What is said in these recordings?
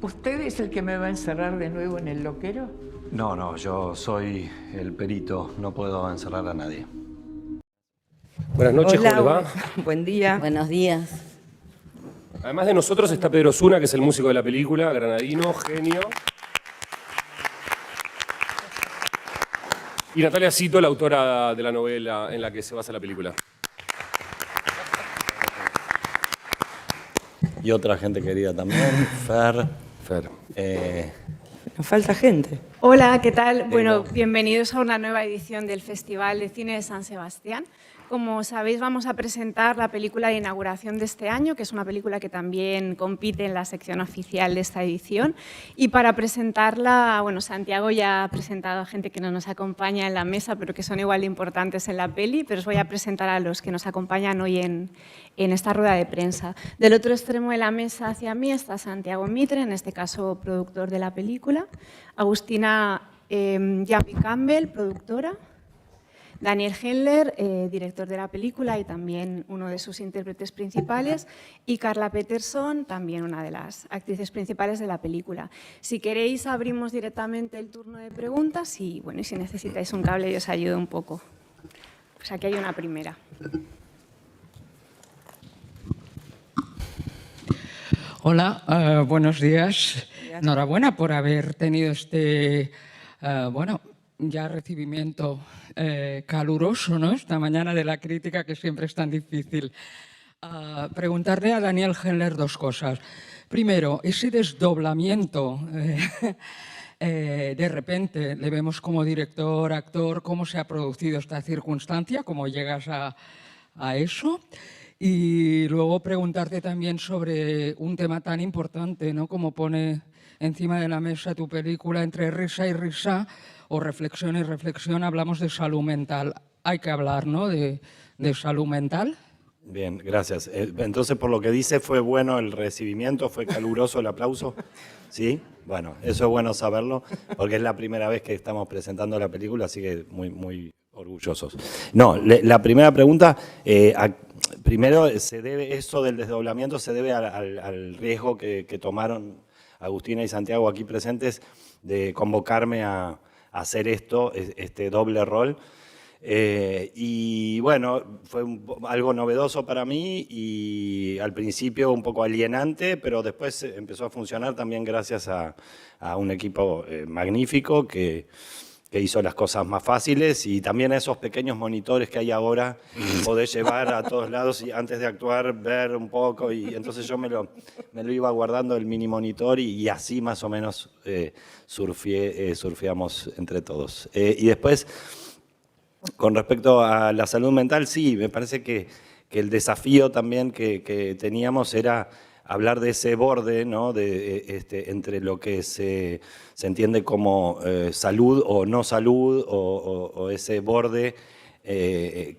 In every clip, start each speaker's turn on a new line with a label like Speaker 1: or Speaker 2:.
Speaker 1: ¿Usted es el que me va a encerrar de nuevo en el loquero?
Speaker 2: No, no, yo soy el perito, no puedo encerrar a nadie.
Speaker 3: Buenas noches,
Speaker 4: Hola,
Speaker 3: ¿cómo le va?
Speaker 4: buen día.
Speaker 5: Buenos días.
Speaker 3: Además de nosotros está Pedro Osuna, que es el músico de la película, granadino, genio. Y Natalia Cito, la autora de la novela en la que se basa la película.
Speaker 2: Y otra gente querida también, Fer.
Speaker 4: Nos falta gente.
Speaker 6: Hola, ¿qué tal? Bueno, bienvenidos a una nueva edición del Festival de Cine de San Sebastián. Como sabéis, vamos a presentar la película de inauguración de este año, que es una película que también compite en la sección oficial de esta edición. Y para presentarla, bueno, Santiago ya ha presentado a gente que no nos acompaña en la mesa, pero que son igual de importantes en la peli, pero os voy a presentar a los que nos acompañan hoy en esta rueda de prensa. Del otro extremo de la mesa hacia mí está Santiago Mitre, en este caso productor de la película, Agustina Yampi Campbell, productora, Daniel Hendler, director de la película y también uno de sus intérpretes principales, y Carla Peterson, también una de las actrices principales de la película. Si queréis, abrimos directamente el turno de preguntas y, bueno, y si necesitáis un cable, yo os ayudo un poco. Pues aquí hay una primera.
Speaker 1: Hola, buenos días. Enhorabuena por haber tenido este, ya recibimiento caluroso, ¿no? Esta mañana de la crítica, que siempre es tan difícil. Preguntarle a Daniel Hendler dos cosas. Primero, ese desdoblamiento, de repente le vemos como director, actor, ¿cómo se ha producido esta circunstancia? ¿Cómo llegas a eso? Y luego preguntarte también sobre un tema tan importante, ¿no? Como pone encima de la mesa tu película, entre risa y risa, o reflexión y reflexión, hablamos de salud mental. Hay que hablar, ¿no?, de salud mental.
Speaker 2: Bien, gracias. Entonces, por lo que dice, ¿fue bueno el recibimiento? ¿Fue caluroso el aplauso? ¿Sí? Bueno, eso es bueno saberlo, porque es la primera vez que estamos presentando la película, así que muy orgullosos. No, la primera pregunta, primero, eso del desdoblamiento se debe al riesgo que tomaron Agustina y Santiago aquí presentes de convocarme a hacer este doble rol. Y bueno, fue algo novedoso para mí y al principio un poco alienante, pero después empezó a funcionar también gracias a un equipo magnífico que hizo las cosas más fáciles, y también a esos pequeños monitores que hay ahora, poder llevar a todos lados y antes de actuar ver un poco, y entonces yo me lo iba guardando el mini monitor y así más o menos surfeamos entre todos. Y después, con respecto a la salud mental, sí, me parece que el desafío también que teníamos era hablar de ese borde, ¿no?, entre lo que se entiende como salud o no salud, o ese borde que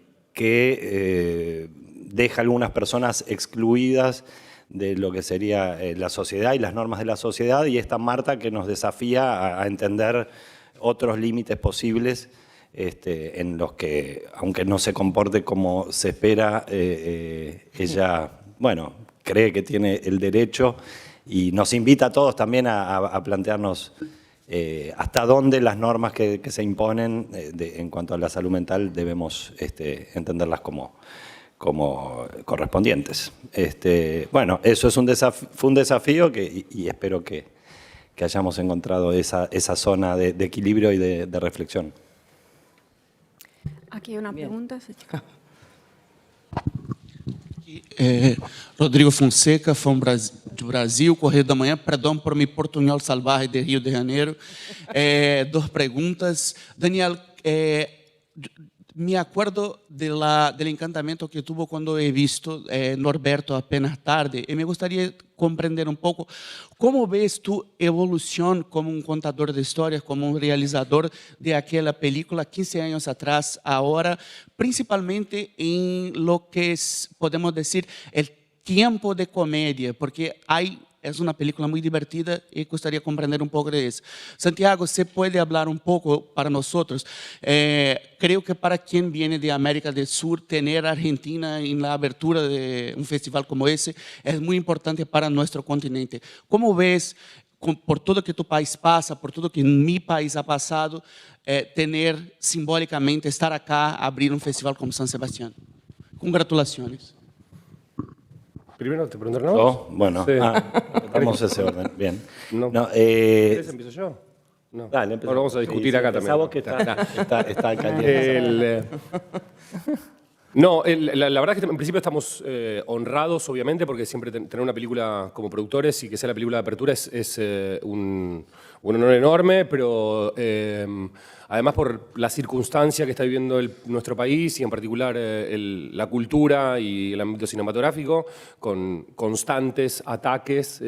Speaker 2: deja a algunas personas excluidas de lo que sería la sociedad y las normas de la sociedad, y esta Marta que nos desafía a entender otros límites posibles en los que, aunque no se comporte como se espera, ella, bueno, cree que tiene el derecho, y nos invita a todos también a plantearnos hasta dónde las normas que se imponen en cuanto a la salud mental debemos entenderlas como correspondientes. Bueno, eso es fue un desafío y espero que hayamos encontrado esa zona de equilibrio y de reflexión.
Speaker 6: Aquí hay una pregunta.
Speaker 7: Rodrigo Fonseca, fã do Brasil, Correio da Manhã, perdão por mi portunhol salvaje de Rio de Janeiro. Dos preguntas. Daniel, me acuerdo del encantamiento que tuvo cuando he visto Norberto apenas tarde, y me gustaría comprender un poco cómo ves tu evolución como un contador de historias, como un realizador de aquella película 15 años atrás, ahora, principalmente en lo que podemos decir el tiempo de comedia, porque es una película muy divertida y gustaría comprender un poco de eso. Santiago, ¿se puede hablar un poco para nosotros? Creo que para quien viene de América del Sur, tener a Argentina en la abertura de un festival como ese es muy importante para nuestro continente. ¿Cómo ves por tudo que tu país passa, por tudo que mi país ha passado, ter simbolicamente, estar acá, abrir festival como San Sebastián. Congratulaciones.
Speaker 3: Primero te preguntaron a vos.
Speaker 2: ¿Yo? Bueno,
Speaker 3: Sí.
Speaker 2: vamos ese orden. Bien.
Speaker 3: No.
Speaker 2: No,
Speaker 3: ¿Querés empiezo yo? No.
Speaker 2: Dale, empezá.
Speaker 3: Ahora vamos a discutir
Speaker 2: Sí,
Speaker 3: acá
Speaker 2: empezá
Speaker 3: también.
Speaker 2: vos que está caliente.
Speaker 3: No, la verdad es que en principio estamos honrados, obviamente, porque siempre tener una película como productores y que sea la película de apertura es un honor enorme, pero además por la circunstancia que está viviendo nuestro país y en particular la cultura y el ámbito cinematográfico, con constantes ataques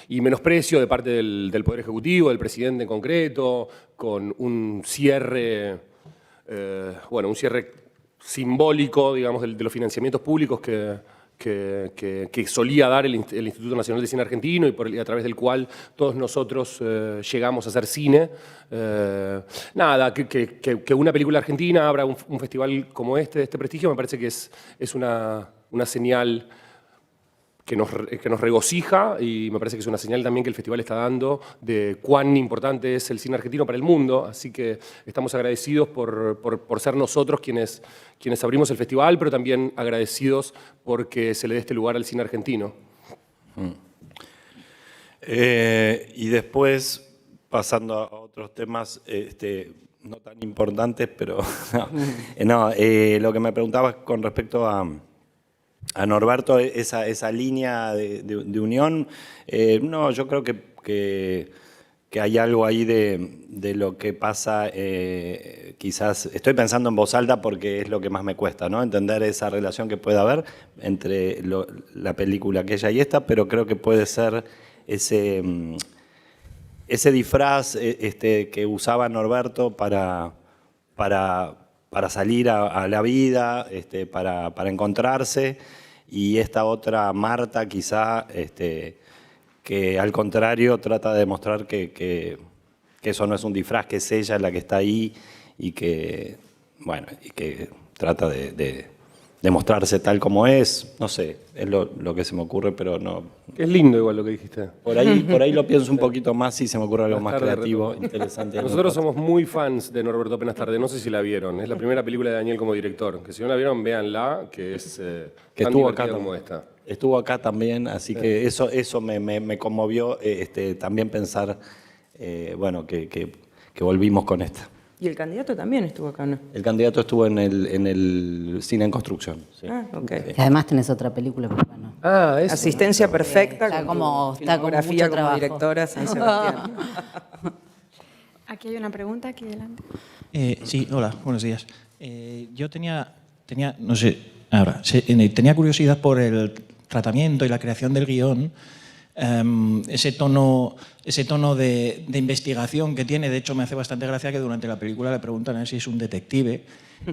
Speaker 3: y menosprecio de parte del Poder Ejecutivo, del presidente en concreto, con un cierre, un cierre simbólico, digamos, de los financiamientos públicos que solía dar el Instituto Nacional de Cine Argentino y a través del cual todos nosotros llegamos a hacer cine. Nada, que una película argentina abra un festival como este, de este prestigio, me parece que es una señal que nos regocija y me parece que es una señal también que el festival está dando de cuán importante es el cine argentino para el mundo, así que estamos agradecidos por ser nosotros quienes abrimos el festival, pero también agradecidos porque se le dé este lugar al cine argentino.
Speaker 2: Y después, pasando a otros temas no tan importantes, pero lo que me preguntabas con respecto a Norberto, esa línea de unión, no, yo creo que hay algo ahí de lo que pasa, quizás, estoy pensando en voz alta porque es lo que más me cuesta, ¿no? Entender esa relación que puede haber entre la película aquella y esta, pero creo que puede ser ese disfraz que usaba Norberto para salir a la vida, para encontrarse, y esta otra Marta quizá que al contrario trata de demostrar que eso no es un disfraz, que es ella la que está ahí y que trata de mostrarse tal como es. No sé, es lo que se me ocurre, pero no.
Speaker 3: Es lindo igual lo que dijiste.
Speaker 2: Por ahí lo pienso un poquito más y se me ocurre algo más
Speaker 3: Tarde,
Speaker 2: creativo,
Speaker 3: retorno.
Speaker 2: interesante.
Speaker 3: Nosotros somos muy fans de Norberto Apenas Tarde, no sé si la vieron, es la primera película de Daniel como director, que si no la vieron, véanla, que es
Speaker 2: que
Speaker 3: tan
Speaker 2: estuvo acá
Speaker 3: divertida como
Speaker 2: también.
Speaker 3: esta.
Speaker 2: Estuvo acá también, así que eso me conmovió también pensar que volvimos con esta.
Speaker 4: Y el candidato también estuvo acá, ¿no?
Speaker 2: El candidato estuvo en el cine en construcción. Sí.
Speaker 4: Ah, ok.
Speaker 5: Y además tenés otra película, pero bueno.
Speaker 3: Ah, eso.
Speaker 4: Asistencia perfecta,
Speaker 5: Está
Speaker 4: con
Speaker 5: como-
Speaker 4: tu
Speaker 5: está como
Speaker 4: filmografía
Speaker 5: mucho
Speaker 4: como
Speaker 5: trabajo.
Speaker 4: directora San Sebastián.
Speaker 6: Aquí hay una pregunta, aquí delante.
Speaker 8: Sí, hola, buenos días. Yo tenía, no sé, ahora, tenía curiosidad por el tratamiento y la creación del guión, ese tono de investigación que tiene. De hecho, me hace bastante gracia que durante la película le preguntan a él si es un detective.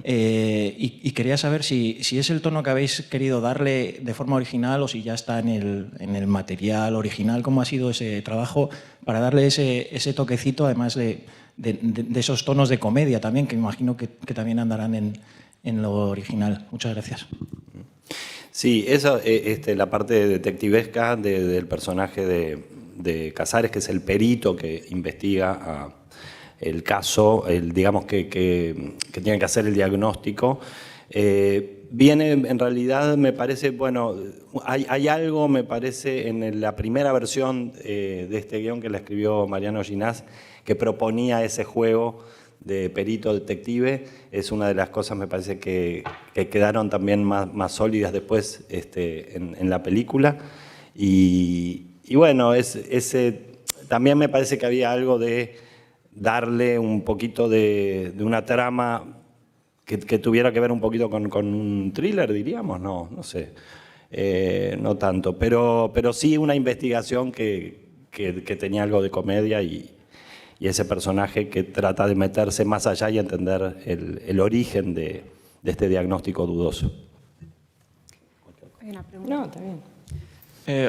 Speaker 8: Y quería saber si es el tono que habéis querido darle de forma original o si ya está en el material original. ¿Cómo ha sido ese trabajo para darle ese toquecito, además de esos tonos de comedia también, que me imagino que también andarán en lo original? Muchas gracias.
Speaker 2: Sí, eso, la parte detectivesca del personaje de Casares, que es el perito que investiga el caso, digamos que tiene que hacer el diagnóstico, viene en realidad, me parece, bueno, hay algo, me parece, en la primera versión de este guión que la escribió Mariano Ginás, que proponía ese juego de perito detective. Es una de las cosas, me parece, que quedaron también más sólidas después en la película. Y bueno, también me parece que había algo de darle un poquito de una trama que tuviera que ver un poquito con un thriller, diríamos, no sé, no tanto, pero sí una investigación que tenía algo de comedia y ese personaje que trata de meterse más allá y entender el origen de este diagnóstico dudoso.
Speaker 6: Hay una pregunta.
Speaker 4: No, está bien.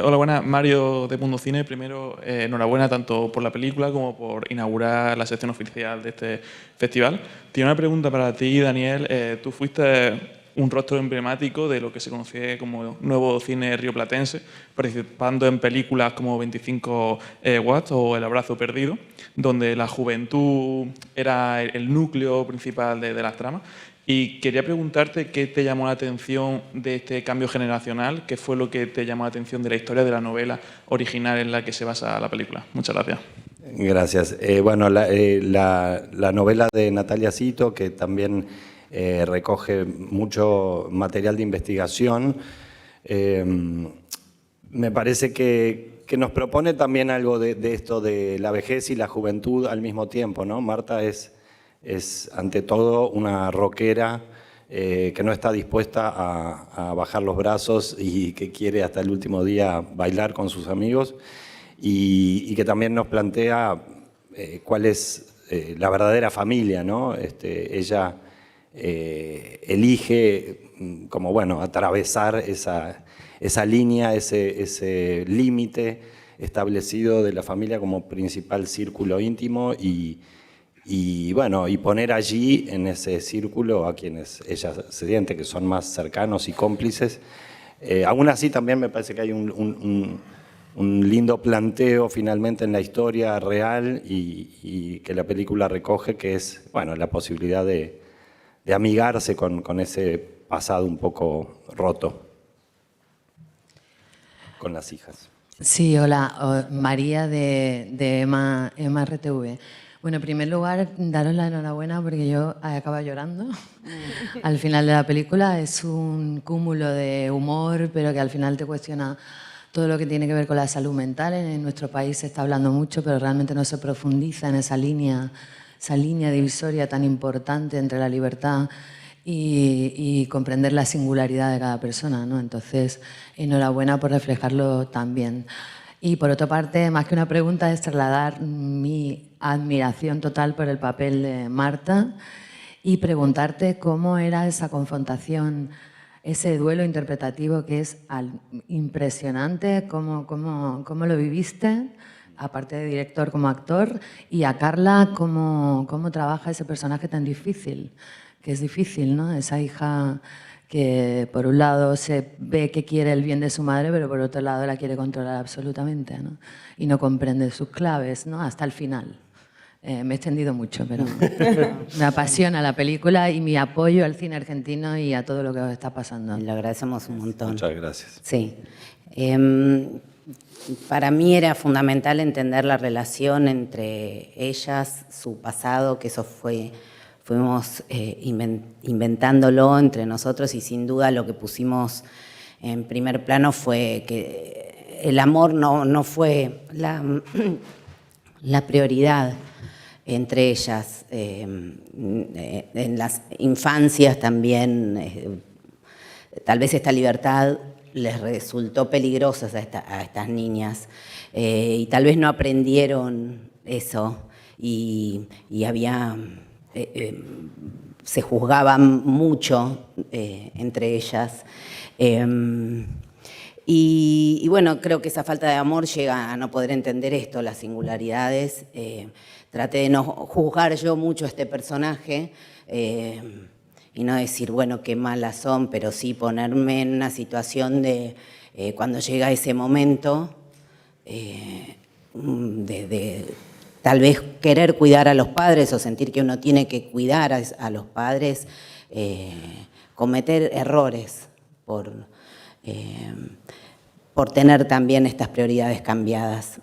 Speaker 9: Hola, buenas. Mario de Mundo Cine. Primero, enhorabuena tanto por la película como por inaugurar la sección oficial de este festival. Tiene una pregunta para ti, Daniel. Tú fuiste un rostro emblemático de lo que se conoce como nuevo cine rioplatense, participando en películas como 25 watts o El abrazo perdido, donde la juventud era el núcleo principal de las tramas. Y quería preguntarte qué te llamó la atención de este cambio generacional, qué fue lo que te llamó la atención de la historia de la novela original en la que se basa la película. Muchas gracias.
Speaker 2: Gracias. Bueno, la novela de Natalia Cito, que también recoge mucho material de investigación, me parece que nos propone también algo de esto de la vejez y la juventud al mismo tiempo, ¿no? Marta es ante todo una rockera que no está dispuesta a bajar los brazos y que quiere hasta el último día bailar con sus amigos, y que también nos plantea cuál es la verdadera familia, ¿no? Ella elige como, bueno, atravesar esa línea, ese límite establecido de la familia como principal círculo íntimo y bueno, y poner allí en ese círculo a quienes ella se siente que son más cercanos y cómplices. Aún así también me parece que hay un lindo planteo finalmente en la historia real y que la película recoge, que es, bueno, la posibilidad de amigarse con ese pasado un poco roto con las hijas.
Speaker 5: Sí, hola, María de Emma RTV. Bueno, en primer lugar, daros la enhorabuena porque yo acabo llorando al final de la película. Es un cúmulo de humor, pero que al final te cuestiona todo lo que tiene que ver con la salud mental. En nuestro país se está hablando mucho, pero realmente no se profundiza en esa línea divisoria tan importante entre la libertad y comprender la singularidad de cada persona, ¿no? Entonces, enhorabuena por reflejarlo tan bien. Y por otra parte, más que una pregunta, es trasladar mi admiración total por el papel de Marta y preguntarte cómo era esa confrontación, ese duelo interpretativo que es impresionante, cómo lo viviste, aparte de director como actor, y a Carla, cómo trabaja ese personaje tan difícil, que es difícil, ¿no? Esa hija que por un lado se ve que quiere el bien de su madre, pero por otro lado la quiere controlar absolutamente, ¿no? Y no comprende sus claves, ¿no? Hasta el final. Me he extendido mucho, pero me apasiona la película y mi apoyo al cine argentino y a todo lo que os está pasando.
Speaker 4: Le agradecemos un montón.
Speaker 2: Muchas gracias.
Speaker 4: Sí. Para mí era fundamental entender la relación entre ellas, su pasado, que eso fuimos inventándolo entre nosotros, y sin duda lo que pusimos en primer plano fue que el amor no fue la prioridad entre ellas. En las infancias también, tal vez esta libertad les resultó peligrosa a estas niñas, y tal vez no aprendieron eso, y había... se juzgaban mucho entre ellas. Y bueno, creo que esa falta de amor llega a no poder entender esto, las singularidades. Traté de no juzgar yo mucho a este personaje y no decir, bueno, qué malas son, pero sí ponerme en una situación de cuando llega ese momento de tal vez querer cuidar a los padres o sentir que uno tiene que cuidar a los padres, cometer errores por tener también estas prioridades cambiadas.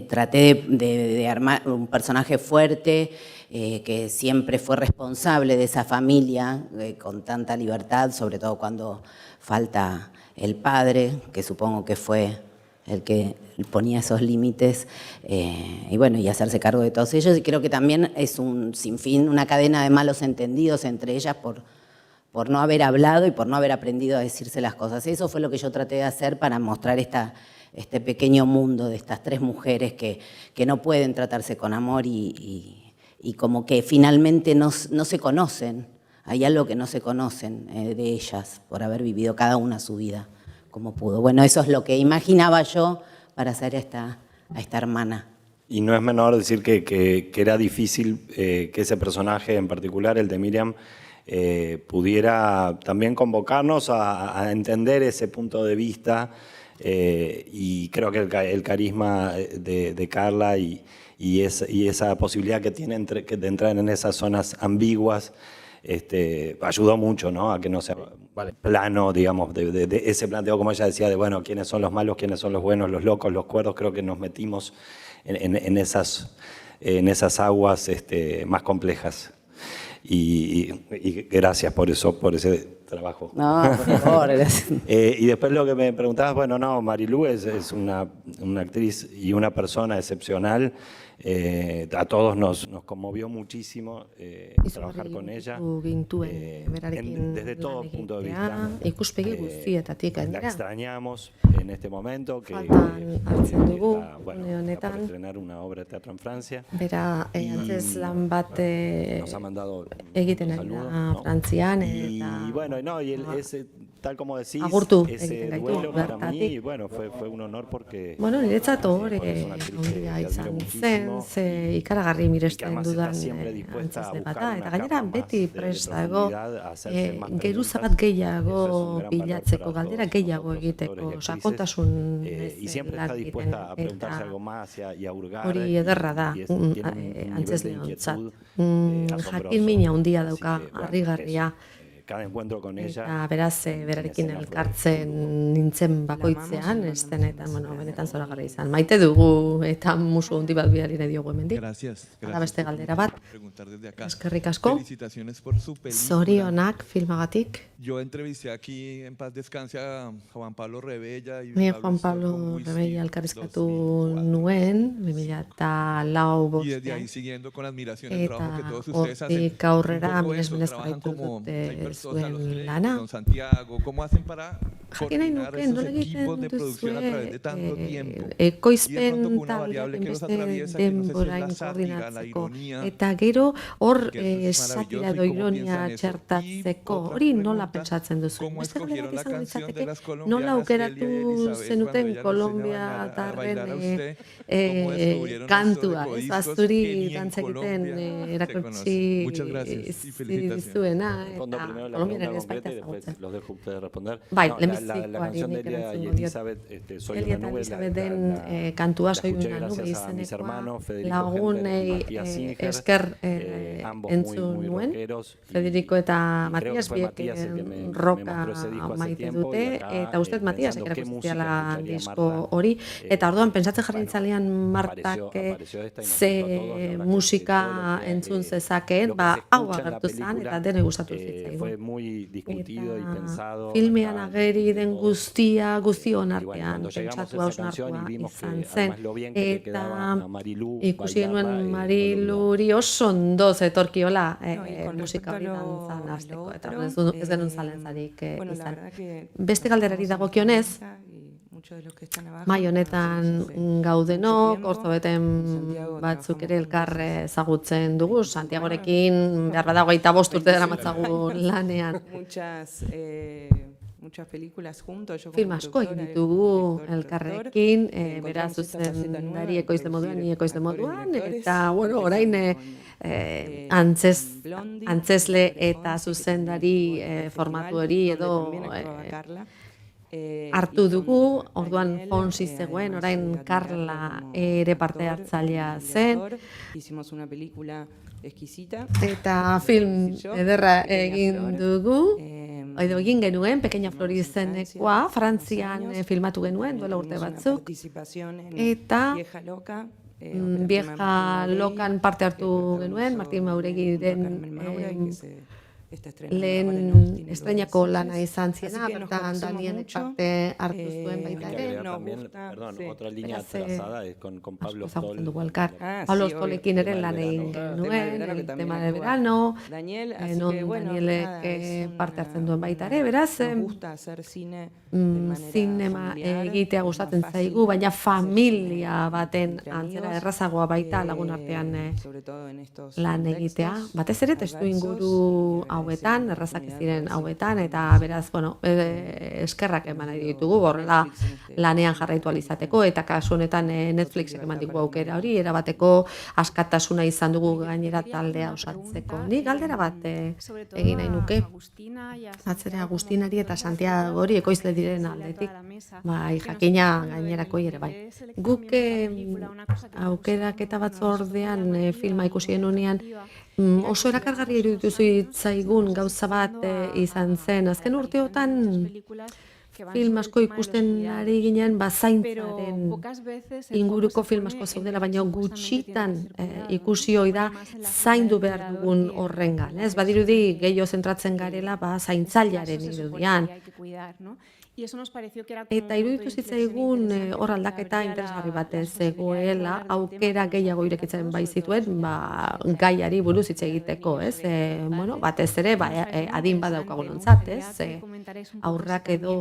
Speaker 4: Traté de armar un personaje fuerte, que siempre fue responsable de esa familia con tanta libertad, sobre todo cuando falta el padre, que supongo que fue el que ponía esos límites, y bueno, y hacerse cargo de todos ellos. Y creo que también es un sinfín, una cadena de malos entendidos entre ellas por no haber hablado y por no haber aprendido a decirse las cosas. Eso fue lo que yo traté de hacer para mostrar este pequeño mundo de estas tres mujeres que no pueden tratarse con amor y como que finalmente no se conocen. Hay algo que no se conocen de ellas por haber vivido cada una su vida como pudo. Bueno, eso es lo que imaginaba yo para hacer a esta hermana.
Speaker 2: Y no es menor decir que era difícil que ese personaje en particular, el de Miriam, pudiera también convocarnos a entender ese punto de vista, y creo que el carisma de Carla y esa posibilidad que tiene de entrar en esas zonas ambiguas ayudó mucho, ¿no? A que no sea plano, digamos, de ese planteo, como ella decía, de bueno, quiénes son los malos, quiénes son los buenos, los locos, los cuerdos. Creo que nos metimos en esas aguas más complejas. Y gracias por eso, por ese trabajo.
Speaker 4: No, por favor, gracias.
Speaker 2: Y después lo que me preguntabas, bueno, no, Marilú es una actriz y una persona excepcional. A todos nos conmovió muchísimo trabajar con ella, desde todo punto de vista.
Speaker 10: Ikuspegi guztietatik
Speaker 2: La
Speaker 10: gainera.
Speaker 2: extrañamos en este momento, que
Speaker 10: Faltan hartzen dugu,
Speaker 2: está, bueno,
Speaker 10: une
Speaker 2: está por
Speaker 10: honetan.
Speaker 2: estrenar una obra de teatro en Francia.
Speaker 10: Bera, antzeslan bat
Speaker 2: Nos ha mandado
Speaker 10: egiten
Speaker 2: un
Speaker 10: ari
Speaker 2: saludo,
Speaker 10: da
Speaker 2: ¿no?
Speaker 10: Frantzian,
Speaker 2: Y
Speaker 10: eta
Speaker 2: bueno, no, y ese, tal como decís,
Speaker 10: Agurtu
Speaker 2: ese
Speaker 10: egiten gaitu
Speaker 2: duelo para mí,
Speaker 10: bertatik.
Speaker 2: bueno, fue un honor porque
Speaker 10: Bueno, niretzat hor
Speaker 2: es una actriz que
Speaker 10: handia
Speaker 2: admiro
Speaker 10: izan
Speaker 2: muchísimo
Speaker 10: zen, ze ikaragarri
Speaker 2: y que
Speaker 10: miresten
Speaker 2: además está
Speaker 10: dudan
Speaker 2: siempre dispuesta a
Speaker 10: antzesle
Speaker 2: buscar
Speaker 10: bata,
Speaker 2: una
Speaker 10: eta gainera
Speaker 2: capa más
Speaker 10: beti
Speaker 2: de
Speaker 10: prest dago
Speaker 2: profundidad, a hacerse más
Speaker 10: geruza
Speaker 2: preguntas.
Speaker 10: bat
Speaker 2: Eso es
Speaker 10: gehiago
Speaker 2: un gran valor
Speaker 10: bilatzeko,
Speaker 2: para
Speaker 10: galdera
Speaker 2: todos
Speaker 10: gehiago
Speaker 2: nosotros,
Speaker 10: egiteko,
Speaker 2: actores y actrices.
Speaker 10: sakontasun
Speaker 2: Y siempre está
Speaker 10: lan
Speaker 2: dispuesta a
Speaker 10: egiten,
Speaker 2: preguntarse
Speaker 10: eta
Speaker 2: algo más y a hurgar.
Speaker 10: hori ederra da,
Speaker 2: y tiene un nivel de
Speaker 10: antzesleontzat.
Speaker 2: inquietud asombroso.
Speaker 10: Jakin mina handia
Speaker 2: Así
Speaker 10: dauka,
Speaker 2: que, bueno,
Speaker 10: harrigarria.
Speaker 2: eso, cada encuentro con ella.
Speaker 10: Eta beraz, berarekin
Speaker 2: escena fue
Speaker 10: elkartzen nintzen bakoitzean, ez denetan, bueno, benetan zoragarri izan. Maite dugu eta musu handi bat bidali nahi diogu hemendik.
Speaker 11: Gracias.
Speaker 10: Hala beste galdera bat.
Speaker 11: Preguntar desde acá.
Speaker 10: Eskerrik asko.
Speaker 11: Felicitaciones por su película.
Speaker 10: Zorionak filmagatik.
Speaker 11: Yo entrevisté aquí en paz descanse a Juan Pablo Rebella. Y
Speaker 10: Ni
Speaker 11: Pablo
Speaker 10: Juan
Speaker 11: Estorco
Speaker 10: Pablo
Speaker 11: muy
Speaker 10: Rebella
Speaker 11: sí,
Speaker 10: elkarrizkatu
Speaker 11: 2004.
Speaker 10: nuen, 2004
Speaker 11: Y desde ahí
Speaker 10: bostean.
Speaker 11: siguiendo con admiración el trabajo que
Speaker 10: Eta
Speaker 11: todos ustedes hacen.
Speaker 10: hortik aurrera,
Speaker 11: Un poco
Speaker 10: milez
Speaker 11: eso,
Speaker 10: milez
Speaker 11: trabajan
Speaker 10: jarraitu
Speaker 11: como
Speaker 10: dut
Speaker 11: seis personas, los
Speaker 10: zuen
Speaker 11: tres,
Speaker 10: lana.
Speaker 11: Don Santiago, ¿cómo hacen para
Speaker 10: Jakin nahi
Speaker 11: coordinar
Speaker 10: nuke,
Speaker 11: esos
Speaker 10: nola
Speaker 11: equipos
Speaker 10: egiten
Speaker 11: de producción a través de tanto
Speaker 10: duzue
Speaker 11: tiempo? Y de pronto
Speaker 10: ekoizpen
Speaker 11: con una
Speaker 10: taldeak
Speaker 11: variable que nos
Speaker 10: beste
Speaker 11: atraviesa, que no sé si es
Speaker 10: denborain
Speaker 11: la sátira, la
Speaker 10: koordinatzeko.
Speaker 11: ironía,
Speaker 10: Eta gero hor
Speaker 11: que eso es
Speaker 10: satira
Speaker 11: maravilloso,
Speaker 10: edo
Speaker 11: y cómo
Speaker 10: ironia
Speaker 11: piensan eso.
Speaker 10: txertatzeko,
Speaker 11: Y otra
Speaker 10: hori nola
Speaker 11: pregunta,
Speaker 10: pentsatzen duzu?
Speaker 11: ¿cómo
Speaker 10: Beste galdera
Speaker 11: escogieron la
Speaker 10: izango
Speaker 11: canción de
Speaker 10: litzateke,
Speaker 11: las
Speaker 10: nola
Speaker 11: colombianas
Speaker 10: aukeratu
Speaker 11: Celia y Elizabeth cuando
Speaker 10: zenuten
Speaker 11: ella nos
Speaker 10: Kolombia
Speaker 11: enseñaba a
Speaker 10: darren
Speaker 11: bailar a usted? ¿Cómo descubrieron
Speaker 10: kantua,
Speaker 11: esto de
Speaker 10: ez
Speaker 11: codiscos
Speaker 10: azuri
Speaker 11: que ni en
Speaker 10: dantza egiten
Speaker 11: Colombia se
Speaker 10: erakutsi
Speaker 11: conoce? Muchas gracias y felicitaciones.
Speaker 10: dizuena,
Speaker 2: Respondo
Speaker 10: eta
Speaker 2: primero la
Speaker 10: Kolombian
Speaker 2: pregunta
Speaker 10: ere ez baita
Speaker 2: concreta y después
Speaker 10: ezagutzen.
Speaker 2: los dejo a ustedes responder.
Speaker 10: Bai,
Speaker 2: No, la
Speaker 10: lehenbizikoari
Speaker 2: canción de
Speaker 10: nik
Speaker 2: Elia y
Speaker 10: erantzungo diot.
Speaker 2: Elizabeth, Soy
Speaker 10: Elia
Speaker 2: una
Speaker 10: eta
Speaker 2: nube,
Speaker 10: Elizabeten kantua Soy
Speaker 2: escuché
Speaker 10: una nube
Speaker 2: gracias a mis
Speaker 10: izenekoa
Speaker 2: hermanos, Federico
Speaker 10: lagunei
Speaker 2: Hendler y Matías Singer,
Speaker 10: esker
Speaker 2: ambos
Speaker 10: entzun
Speaker 2: muy
Speaker 10: nuen.
Speaker 2: rockeros, y
Speaker 10: Federico eta
Speaker 2: creo que
Speaker 10: Matias
Speaker 2: fue
Speaker 10: biek
Speaker 2: Matías el que me
Speaker 10: roka
Speaker 2: mostró ese disco hace
Speaker 10: maite
Speaker 2: tiempo,
Speaker 10: dute,
Speaker 2: y acá,
Speaker 10: eta uste Matiasek
Speaker 2: pensando qué
Speaker 10: erakutsi
Speaker 2: música
Speaker 10: ziala
Speaker 2: escucharía
Speaker 10: disko
Speaker 2: Marta,
Speaker 10: hori, eta orduan pentsatzen jarri
Speaker 2: bueno,
Speaker 10: nitzalean Martak
Speaker 2: apareció esta y nos
Speaker 10: ze
Speaker 2: gustó a todos, la verdad que
Speaker 10: musika
Speaker 2: todo lo que,
Speaker 10: entzun
Speaker 2: lo
Speaker 10: zezakeen,
Speaker 2: que
Speaker 10: ba,
Speaker 2: se
Speaker 10: hau
Speaker 2: escucha en la
Speaker 10: agertu zen,
Speaker 2: película,
Speaker 10: eta denoi gustatu
Speaker 2: fue
Speaker 10: zitzaigun.
Speaker 2: muy discutido y
Speaker 10: Eta
Speaker 2: pensado.
Speaker 10: filmean
Speaker 2: acá,
Speaker 10: ageri den
Speaker 2: todos.
Speaker 10: guztia, guztion
Speaker 2: Y bueno,
Speaker 10: artean,
Speaker 2: cuando llegamos
Speaker 10: pentsatu
Speaker 2: a esa canción
Speaker 10: hausnartua
Speaker 2: y vimos que
Speaker 10: izan zen,
Speaker 2: además lo bien que le quedaba
Speaker 10: eta
Speaker 2: a Marilú
Speaker 10: ikusi
Speaker 2: bailarla,
Speaker 10: genuen Mariluri oso ondo zetorkiola
Speaker 12: No, y con
Speaker 10: musika hori
Speaker 12: respecto a lo-
Speaker 10: dantzan
Speaker 12: a
Speaker 10: hasteko,
Speaker 12: lo
Speaker 10: eta
Speaker 12: otro,
Speaker 10: ez genuen zalantzarik
Speaker 12: bueno, la
Speaker 10: izan.
Speaker 12: verdad que
Speaker 10: Beste galderari
Speaker 12: estamos en
Speaker 10: dagokionez,
Speaker 12: esta mesa y muchos de los que están abajo
Speaker 10: mai
Speaker 12: nos
Speaker 10: honetan
Speaker 12: conocemos hace
Speaker 10: gaudenok,
Speaker 12: mucho tiempo.
Speaker 10: orzobeten
Speaker 12: Santiago
Speaker 10: batzuk ere
Speaker 12: trabajamos
Speaker 10: elkar
Speaker 12: juntos
Speaker 10: ezagutzen dugu, Santiagorekin behar badago 25 urte daramatzagu lanean.
Speaker 12: Muchas películas juntos, yo como
Speaker 10: Film asko egin
Speaker 12: productora,
Speaker 10: ditugu
Speaker 12: director,
Speaker 10: elkarrekin,
Speaker 12: productor,
Speaker 10: beraz
Speaker 12: encontramos esta faceta nueva,
Speaker 10: zuzendari ekoizte moduan, ni ekoizte
Speaker 12: actores,
Speaker 10: moduan,
Speaker 12: directores,
Speaker 10: eta, bueno, orain antzesle eta zuzendari formatu hori edo hartu dugu, orduan Fonsi zegoen, orain Carla ere parte hartzailea zen,
Speaker 12: hicimos una película exquisita.
Speaker 10: eta film ederra egin dugu, edo egin genuen, Pequeña Flor izenekoa, Frantzian filmatu genuen, duela urte batzuk, eta Vieja Lokan parte hartu genuen, Martin Mauregiren lehen estreinako lana izan ziena, bertan Danienek parte hartu zuen baita ere.
Speaker 2: Perdón, otra línea atrasada es con Pablo
Speaker 10: Ezagutzen dugu
Speaker 2: Stoll.
Speaker 10: elkar. Pablo Stolekin ere lan egin genuen, el tema de verano, non Danielek parte hartzen duen baita ere, beraz, zinema egitea gustatzen zaigu, baina familia baten antzera errazagoa baita lagun artean lan egitea. Batez ere testu inguru hauetan, errazak ez diren hauetan, eta beraz, bueno, eskerrak eman nahi ditugu, horrela lanean jarraitu alizateko, eta kasu honetan Netflixek eman digu aukera hori, erabateko askatasuna izan dugu gainera taldea osatzeko. Ni galdera bat egin nahi nuke, atzera Agustinari eta Santiagori ekoizle diren aldetik, bai, jakina gainerakoi ere bai. Guk aukeraketa batzordean filma ikusi genuenean oso erakargarri iruditu zitzaigun gauza bat izan zen. Azken urteotan film asko ikusten ari ginen zaintzaren inguruko film asko zeudela, baina gutxitan ikusi hoi da zaindu behar dugun horrengan. Badirudi gehiago zentratzen garela zaintzailearen irudian. Eta iruditu zitzaigun hor aldaketa interesgarri bat zegoela, aukera gehiago irekitzen bai zituen, gaiari buruz hitz egiteko, batez ere adin badaukagun ontzat, aurrak edo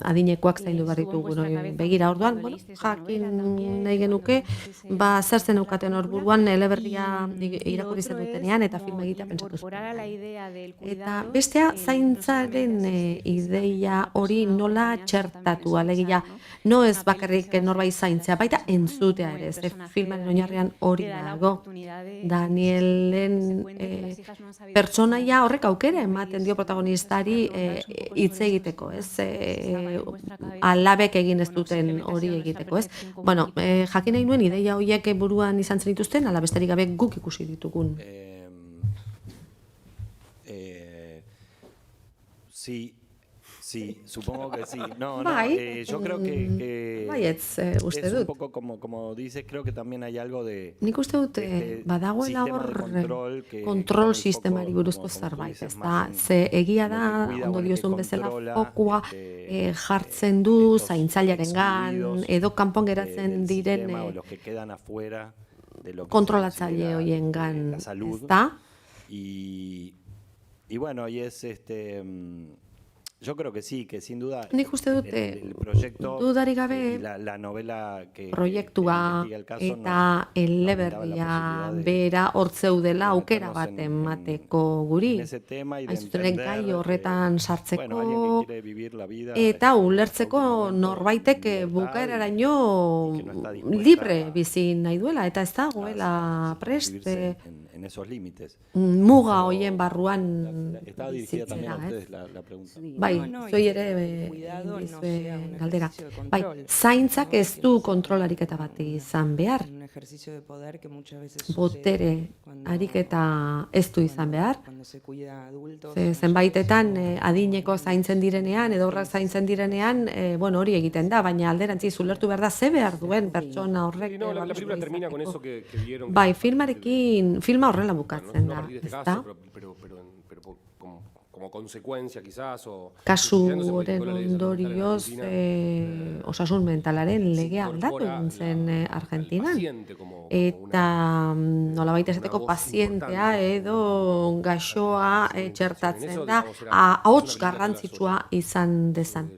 Speaker 10: adinekoak zaindu behar ditugu begira. Orduan, jakin nahi genuke, zer zen eukaten hor buruan eleberria irakurri zen dutenean eta film egitea pentsatu zuen. Eta bestea zaintzaren ideia hori nola txertatu, alegia, no ez bakarrik norbait zaintzea, baita entzutea ere, filmaren oinarrian hori dago. Danielen pertsonaia horrek aukera ematen dio protagonistari hitz egiteko, alabek egin ez duten hori egiteko, Bueno, jakin nahi nuen ideia horiek buruan izan zen dituzten, ala besterik gabe guk ikusi ditugun.
Speaker 2: Sí, supongo que sí. Yo creo que es un poco como dices, creo que también hay algo de
Speaker 10: nik uste dut badagoela hor kontrol sistemari buruzko zerbait, ze egia da, ondo diozun bezala fokua jartzen du zaintzailearengan edo kanpon geratzen diren kontrolatzaile hoiengan, ezta?
Speaker 2: Y bueno, y es yo creo que sí, que sin duda
Speaker 10: nik uste dute dudarik gabe proiektua eta eleberria bera hortzeudela aukera bat emateko guri. Aizuteren gai horretan sartzeko eta ulertzeko norbaitek bukaeraraino libre bizi nahi duela eta ez dagoela prest muga hoien barruan bizitzera. Bai, zoi ere galdera. Bai, zaintzak ez du kontrolariketa bat izan behar. Botere ariketa ez du izan behar. Zenbaitetan adineko zaintzen direnean, edo horrak zaintzen direnean, hori egiten da, baina alderantziz ulertu behar da ze behar duen pertsona horrek. Bai, filma horrela bukatzen da, ezta? Kasu horren ondorioz osasun mentalaren legea aldatu zen Argentinan. Eta nolabait esateko pazientea edo gaixoa txertatzen da ahots garrantzitsua izan dezan.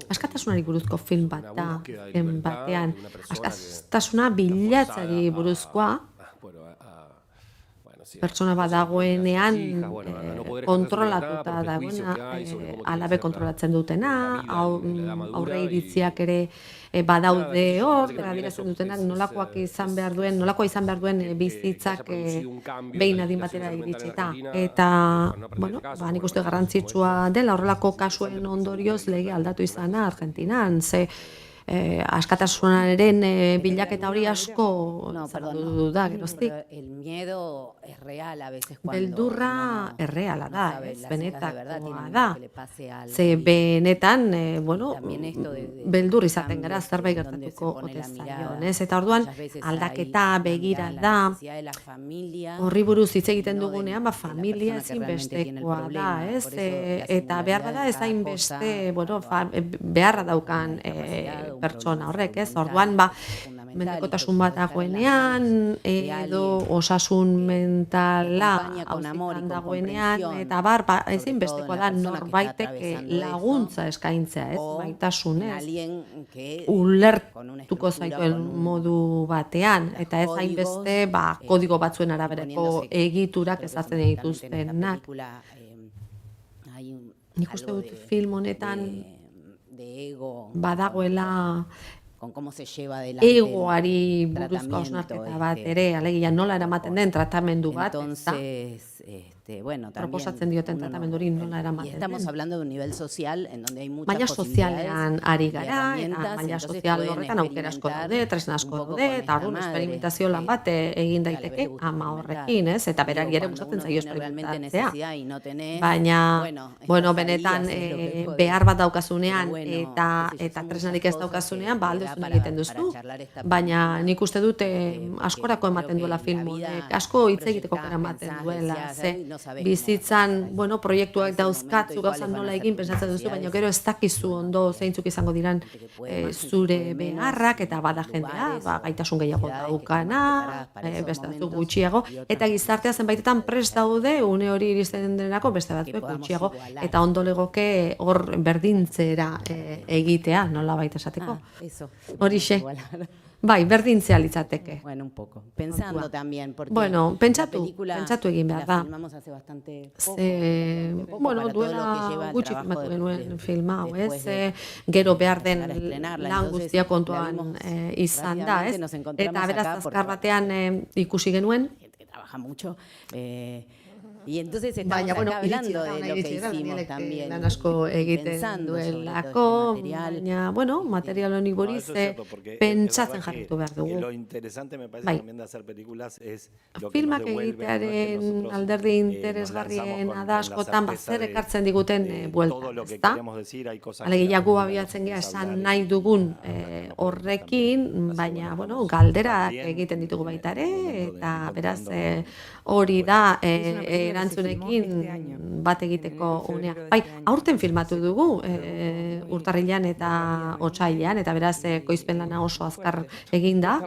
Speaker 10: Askatasunari buruzko film bat da, batean. Askatasuna bilatzari buruzkoa, pertsona bat dagoenean kontrolatuta dagoena, alabe kontrolatzen dutena, aurre iritziak ere badaude hor, adierazten dutenak nolakoa izan behar duen bizitzak behin adin batera iritsita. Eta, nik uste garrantzitsua dela horrelako kasuen ondorioz lege aldatu izana Argentinan, ze askatasunaren bilaketa hori asko zabaldu da, geroztik. Beldurra erreala da, benetakoa da. Ze benetan, beldur izaten gara zerbait gertatuko ote zaion. Eta orduan, aldaketa begira da, horri buruz hitz egiten dugunean, familia ezinbestekoa da, eta behar da ez hainbeste, beharra daukan pertsona horrek, ez? Orduan, mendekotasun bat dagoenean, edo osasun mentala hauzitan dagoenean, eta ezinbestekoa da norbaitek laguntza eskaintzea, ez? Maitasunez, ulertuko zaituen modu batean, eta ez hainbeste kodigo batzuen araberako egiturak ezartzen dituztenak. Nik uste dut film honetan badagoela egoari buruzko hausnarketa bat ere, alegia nola eramaten den tratamendu bat, proposatzen dioten tratamendu hori nola eramaten den. Baina sozialean ari gara, eta baina sozial horretan aukera asko daude, tresna asko daude, eta orduan esperimentazio lan bat egin daiteke ama horrekin, ez? Eta berari ere gustatzen zaio esperimentatzea. Baina, benetan behar bat daukazunean eta tresnarik ez daukazunean, aldezun egiten duzu. Baina nik uste dut askorako ematen duela film honek, asko hitz egiteko ematen duela, ze bizitzan, proiektuak dauzkatzu gauzan nola egin pensatzen duzu, baina gero ez dakizu ondo zeintzuk izango diran zure beharrak, eta bada jendea, gaitasun gehiago daukana, beste batzuk gutxiago, eta gizartea zenbaitetan prest daude, une hori iristen denako beste batzuk gutxiago, eta ondo legoke hor berdintzera egitea, nola baita esateko. Horixe. Bai, berdintzea litzateke. Pentsatu egin behar da. Duela gutxi filmatu genuen filma, gero behar den lan guztia kontuan izan da, ez? Eta beraz azkar batean ikusi genuen. Baina, lan asko egiten duelako, baina, material honi buriz pentsatzen jarritu behar dugu. Filmak egitearen alderdi interesgarrien da askotan zer ekartzen diguten bueltan, ezta? Alegia gu abiatzen gea esan nahi dugun horrekin, baina, galderak egiten ditugu baita ere, eta beraz hori da erantzunekin bat egiteko unea. Bai, aurten filmatu dugu urtarrilean eta otsailean, eta beraz koizpen lana oso azkar egin da,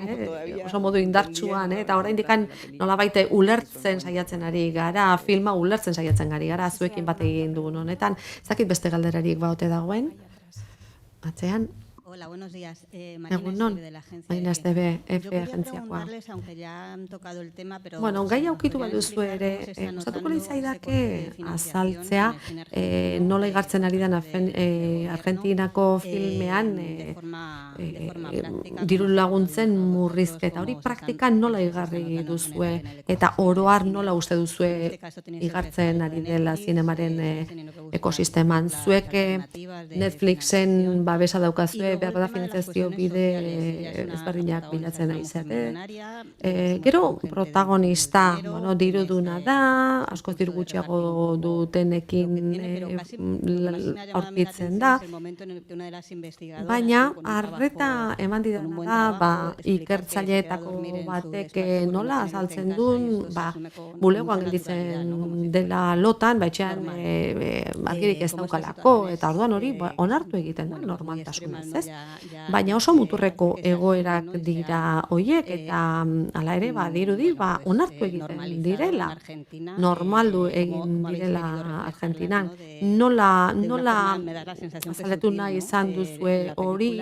Speaker 10: oso modu indartsuan, eta oraindik nolabait ulertzen saiatzen ari gara, filma ulertzen saiatzen ari gara, zuekin bat egin dugun honetan. Ez dakit beste galderarik baote dagoen? Atzean?
Speaker 13: Hola, buenos días.
Speaker 10: Egunon, Marina Esteve, F agentziakoa. Gai aukitu baduzu ere, gustatuko litzaidake azaltzea nola igartzen ari den Argentinako filmean diru laguntzen murrizketa. Hori praktikan nola igarri duzue eta oroar nola uste duzue igartzen ari dela zinemaren ekosisteman. Zuek Netflixen babesa daukazue, behar da finantzazio bide ezberdinak bilatzen ari zate. Gero protagonista diruduna da, askoz diru gutxiago dutenekin aurkitzen da, baina arreta eman didana da ikertzaileetako batek nola azaltzen duen bulegoan gelditzen dela lotan, baitxean argirik ez daukalako, eta orduan hori onartu egiten da normaltasunez, ez? Baina oso muturreko egoerak dira hoiek, eta hala ere dirudi onartu egiten direla, normaldu egin direla Argentinan. Nola azaletu nahi izan duzue hori,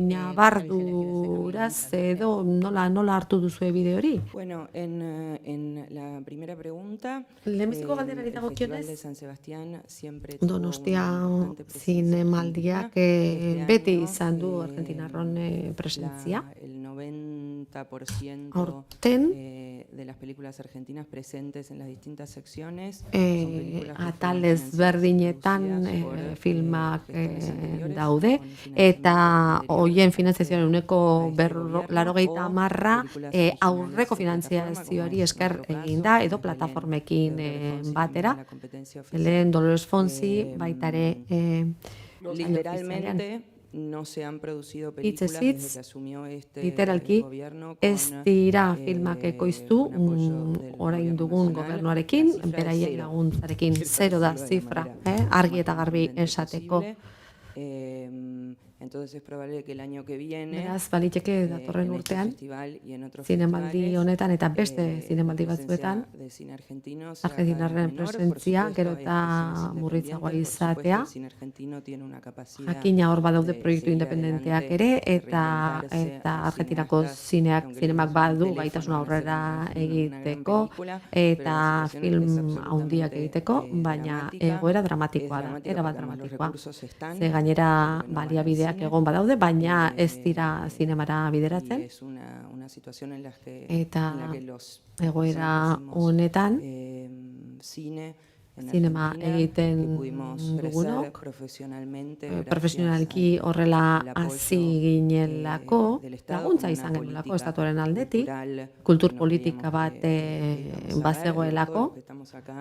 Speaker 10: nabarduraz edo nola hartu duzue bide hori?
Speaker 12: Bueno, en la primera pregunta,
Speaker 10: lehenbiziko galderari dagokionez, Donostia zinemaldiak beti izan du argentinarron presentzia. Aurten,
Speaker 12: de las películas argentinas presentes en las distintas secciones.
Speaker 10: Atal ezberdinetan filmak daude, eta hoien finanziazioaren uneko 80% aurreko finanziazioari esker egin da, edo plataformekin batera. Lehen Dolores Fonsi baitare
Speaker 12: literalmente no se han producido películas desde que asumió
Speaker 10: literalki ez dira filmak ekoiztu orain dugun gobernuarekin, beraien laguntzarekin, 0 da zifra, argi eta garbi esateko.
Speaker 12: Entonces es probable que el año que viene
Speaker 10: Beraz, baliteke datorren
Speaker 12: en este
Speaker 10: urtean,
Speaker 12: festival y en otros
Speaker 10: zinemaldi
Speaker 12: festivales,
Speaker 10: honetan eta beste zinemaldi
Speaker 12: la presencia
Speaker 10: batzuetan,
Speaker 12: de cine argentino sea cada vez
Speaker 10: argentinarren
Speaker 12: menor. Por
Speaker 10: presentzia
Speaker 12: supuesto,
Speaker 10: gero
Speaker 12: hay
Speaker 10: eta
Speaker 12: cines
Speaker 10: murritzagoa
Speaker 12: independientes, por supuesto,
Speaker 10: izatea.
Speaker 12: el cine argentino tiene una capacidad
Speaker 10: Jakina hor badaude
Speaker 12: de
Speaker 10: proiektu
Speaker 12: seguir
Speaker 10: independenteak
Speaker 12: adelante,
Speaker 10: ere,
Speaker 12: de
Speaker 10: eta
Speaker 12: reinventarse.
Speaker 10: Argentinako zinemak badu gaitasuna aurrera egiteko, eta film handiak egiteko, baina egoera dramatikoa da, erabat dramatikoa. Ze gainera baliabideak egon badaude, baina ez dira zinemara bideratzen, eta egoera honetan zinema egiten dugunok, profesionalki horrela hasi ginelako, laguntza izan genulako estatuaren aldetik, kultur politika bat bazegoelako,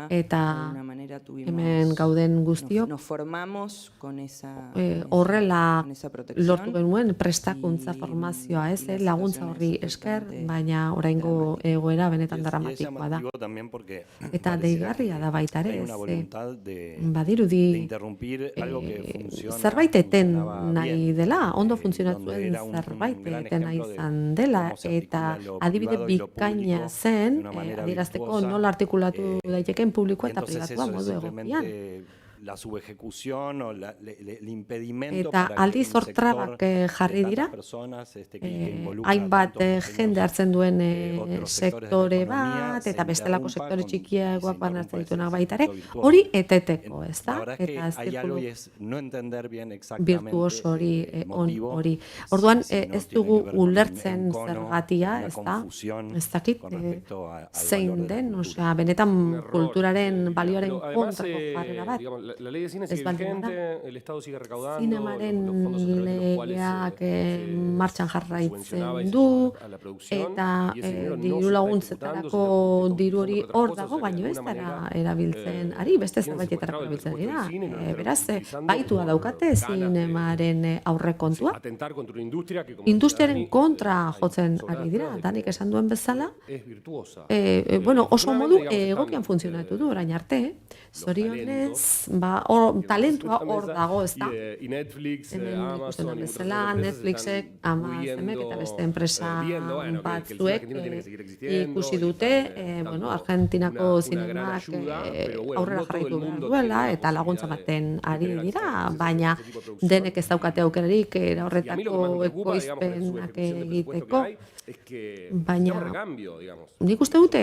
Speaker 10: eta hemen gauden guztiok horrela lortu genuen prestakuntza formazioa, ez, laguntza horri esker, baina oraingo egoera benetan dramatikoa da. Eta deigarria da baita ere, badirudi zerbait eten nahi dela, ondo funtzionatzen zerbait eten nahi izan dela, eta adibide bikaina zen, adierazteko nola artikulatu daitekeen publikoa eta pribatua modu egokian.
Speaker 2: La subejecución o el impedimento
Speaker 10: eta aldiz hor trabak jarri dira, hainbat jende hartzen duen sektore bat, eta bestelako sektore txikiagoak banartzen dituenak baita ere, hori eteteko, ez da? Eta zirkulu virtuoso hori. Orduan, ez dugu ulertzen zergatia, ez da? Ez dakit zein den, osea, benetan kulturaren balioaren kontrako jarrera bat.
Speaker 3: La ley de cine sigue vigente, el Estado sigue recaudando,
Speaker 10: zinemaren
Speaker 3: los fondos a través de los cuales
Speaker 10: legeak martxan jarraitzen du, eta diru laguntzetarako diru hori hor dago, baino ez dara erabiltzen ari, beste zerbaitetarako erabiltzen ari da. Beraz, baitua daukate zinemaren aurrekontua. Industriaren kontra jotzen ari dira, danik esan duen bezala, oso modu egokian funtzionatu du orain arte, zorionez, talentua hor dago, ez da? Hemen ikusten den bezala, Netflixek, Amazonek eta beste enpresa batzuek ikusi dute, Argentinako zinemak aurrera jarraitu behar duela eta laguntza baten ari dira, baina denek ez daukate aukerarik horretako ekoizpenak egiteko, baina nik uste dute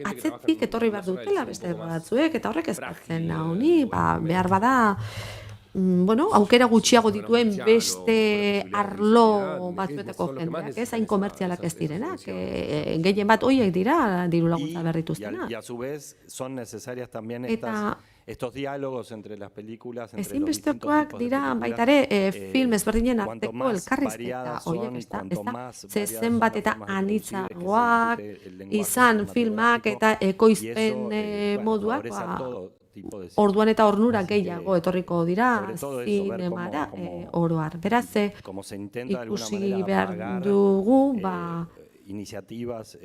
Speaker 10: atzetik etorri behar dutela beste batzuek, eta horrek ezkatzen nauni, behar bada aukera gutxiago dituen beste arlo batzuetako jendeak, ez hain komertzialak ez direnak, gehien bat horiek dira diru laguntza berrituztenak.
Speaker 2: Y a su vez son necesarias también estos diálogos entre las películas, entre los distintos tipos de
Speaker 10: dira baita ere film ezberdinen arteko elkarrizketa horiek, ez da? Ze zenbat eta anitzagoak izan filmak eta ekoizpen moduak, orduan eta ornura gehiago etorriko dira zinemara oroar. Beraz, ikusi behar dugu,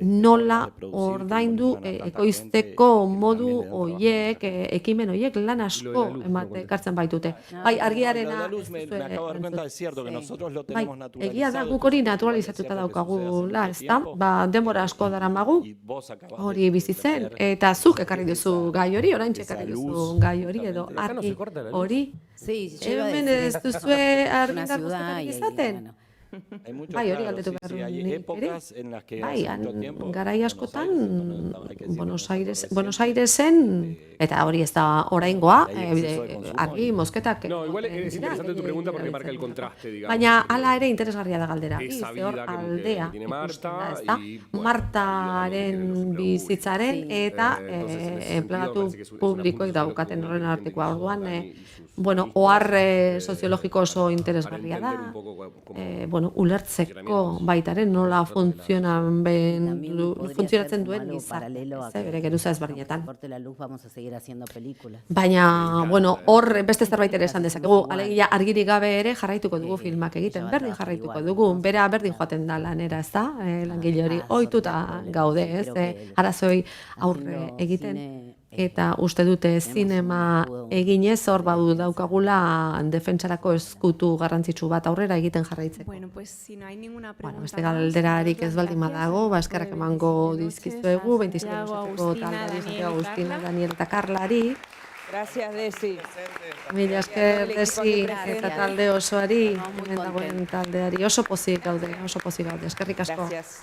Speaker 10: nola ordaindu ekoizteko modu horiek, ekimen horiek lan asko ekartzen baitute. Bai, argiarena... Egia da, guk hori naturalizatuta daukagula, ez da? Denbora asko daramagu, hori bizitzen, eta zuk ekarri duzu gai hori, orain ekarri duzu gai hori, edo argi hori. Hemen ez duzue argindar guztetan izaten? Bai, hori galdetu behar nik ere. Bai, garai askotan Buenos Airesen, eta hori ez da oraingoa, argi mozketak.
Speaker 3: No, igual es interesante tu pregunta porque marca el contraste, digamos.
Speaker 10: Baina hala ere interesgarria da galdera. Hor aldea ikusten da, ez da? Martaren bizitzaren eta enplegatu publikoek daukaten horren artikoa. Orduan, ohar soziologiko oso interesgarria da. Ulertzeko baitaren nola funtzionatzen duen gizartea, bere geruza ezberdinetan. Baina, hor beste zerbait ere esan dezakegu, alegia argirik gabe ere jarraituko dugu filmak egiten, berdin jarraituko dugu, bera berdin joaten da lanera, ez da? Langile hori ohituta gaude, ez? Arazoi aurre egiten. Eta uste dute zinema eginez hor badu daukagula defentsarako eskutu garrantzitsu bat aurrera egiten jarraitzeko.
Speaker 6: Bueno, pues si no hay ninguna pregunta
Speaker 10: Beste galderarik ez baldin badago, eskerrak emango dizkizuegu, 27
Speaker 6: Santiago,
Speaker 10: taldeari, Santiago, Agustina, Daniel eta Karlari.
Speaker 12: Gracias, Desi.
Speaker 10: Mila esker, Desi, eta talde osoari, hemen dagoen taldeari oso pozik gaude, eskerrik asko.
Speaker 12: Gracias.